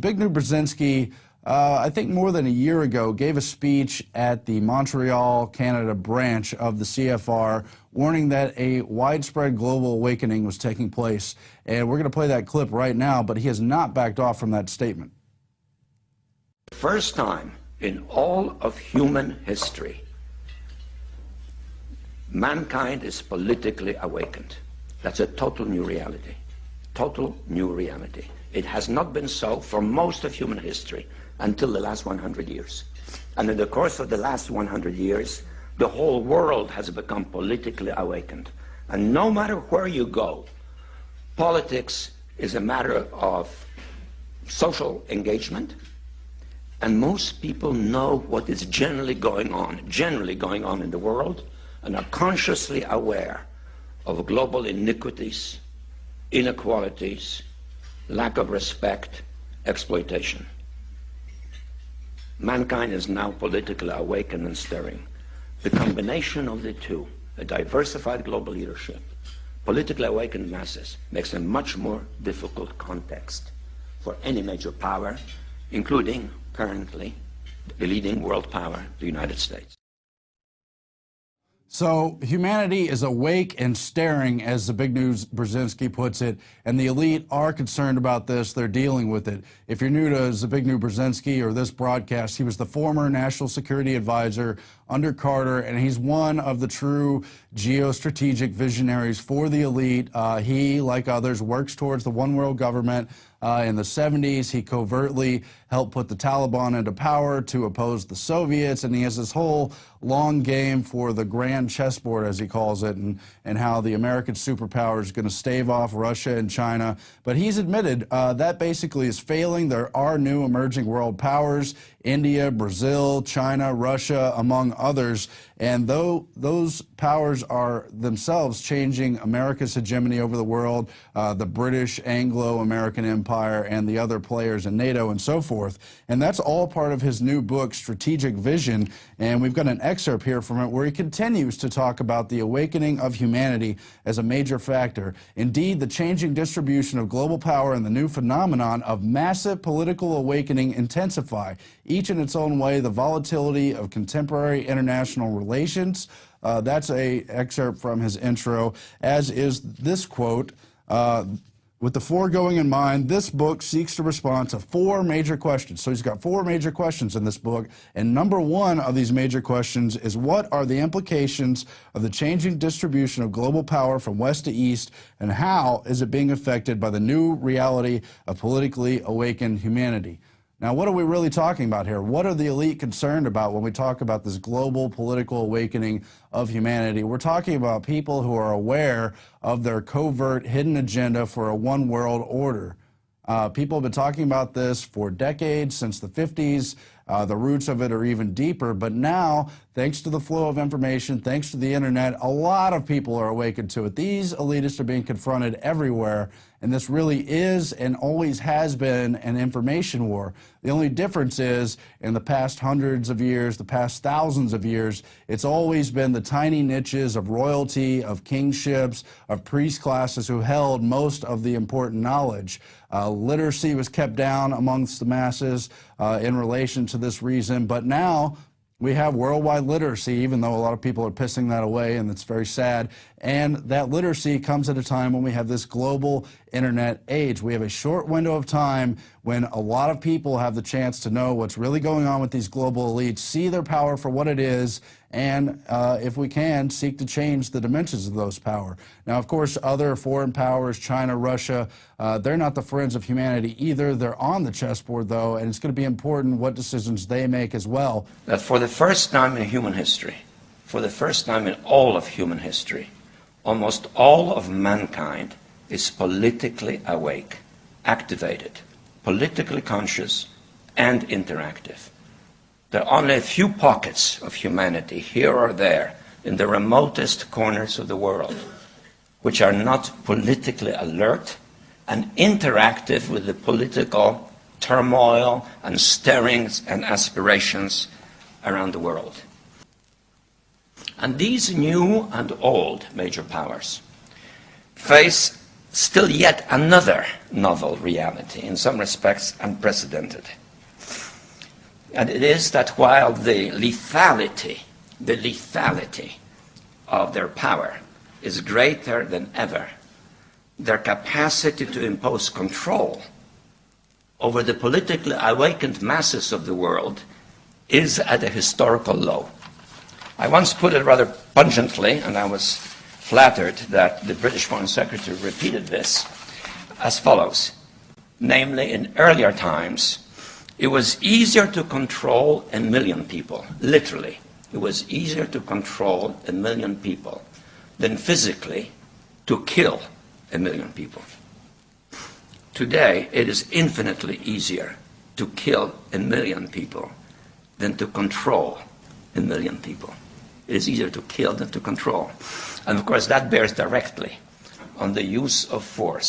Zbigniew Brzeziński, I think more than a year ago, gave a speech at the Montreal, Canada branch of the CFR, warning that a widespread global awakening was taking place. And we're going to play that clip right now, but he has not backed off from that statement. First time in all of human history, mankind is politically awakened. That's a total new reality. Total new reality. It has not been so for most of human history until the last 100 years. And in the course of the last 100 years, the whole world has become politically awakened. And no matter where you go, politics is a matter of social engagement, and most people know what is generally going on in the world, and are consciously aware of global iniquities, inequalities, lack of respect, exploitation. Mankind is now politically awakened and stirring. The combination of the two, a diversified global leadership, politically awakened masses, makes a much more difficult context for any major power, including currently the leading world power, the United States. So humanity is awake and staring, as Zbigniew Brzeziński puts it, and the elite are concerned about this. They're dealing with it. If you're new to Zbigniew Brzeziński or this broadcast, he was the former national security advisor under Carter, and he's one of the true geostrategic visionaries for the elite. He, like others, works towards the one world government. In the 70s, he covertly helped put the Taliban into power to oppose the Soviets, and he has this whole long game for the grand chessboard, as he calls it, and how the American superpower is going to stave off Russia and China. But he's admitted that basically is failing. There are new emerging world powers, India, Brazil, China, Russia, among others. And though those powers are themselves changing America's hegemony over the world, the British Anglo-American Empire and the other players in NATO and so forth. And that's all part of his new book, Strategic Vision. And we've got an excerpt here from it where he continues to talk about the awakening of humanity as a major factor. Indeed, the changing distribution of global power and the new phenomenon of massive political awakening intensify, each in its own way, the volatility of contemporary international relations. That's an excerpt from his intro, as is this quote. With the foregoing in mind, this book seeks to respond to four major questions. So he's got four major questions in this book, and number one of these major questions is, what are the implications of the changing distribution of global power from west to east, and how is it being affected by the new reality of politically awakened humanity? Now, what are we really talking about here? What are the elite concerned about when we talk about this global political awakening of humanity? We're talking about people who are aware of their covert hidden agenda for a one world order. People have been talking about this for decades, since the 50s. The roots of it are even deeper, but now, thanks to the flow of information, thanks to the internet, a lot of people are awakened to it. These elitists are being confronted everywhere, and this really is and always has been an information war. The only difference is, in the past hundreds of years, the past thousands of years, it's always been the tiny niches of royalty, of kingships, of priest classes who held most of the important knowledge. Literacy was kept down amongst the masses in relation to this reason, but now we have worldwide literacy, even though a lot of people are pissing that away, and it's very sad. And that literacy comes at a time when we have this global internet age. We have a short window of time when a lot of people have the chance to know what's really going on with these global elites, see their power for what it is, and if we can, seek to change the dimensions of those power. Now, of course, other foreign powers, China, Russia, they're not the friends of humanity either. They're on the chessboard, though, and it's going to be important what decisions they make as well. That for the first time in human history, for the first time in all of human history, almost all of mankind is politically awake, activated, politically conscious, and interactive. There are only a few pockets of humanity, here or there, in the remotest corners of the world, which are not politically alert and interactive with the political turmoil and stirrings and aspirations around the world. And these new and old major powers face still yet another novel reality, in some respects unprecedented. And it is that while the lethality of their power is greater than ever, their capacity to impose control over the politically awakened masses of the world is at a historical low. I once put it rather pungently, and I was flattered that the British Foreign Secretary repeated this, as follows. Namely, in earlier times, it was easier to control 1 million people, literally. It was easier to control 1 million people than physically to kill 1 million people. Today, it is infinitely easier to kill 1 million people than to control 1 million people. It is easier to kill than to control. And of course, that bears directly on the use of force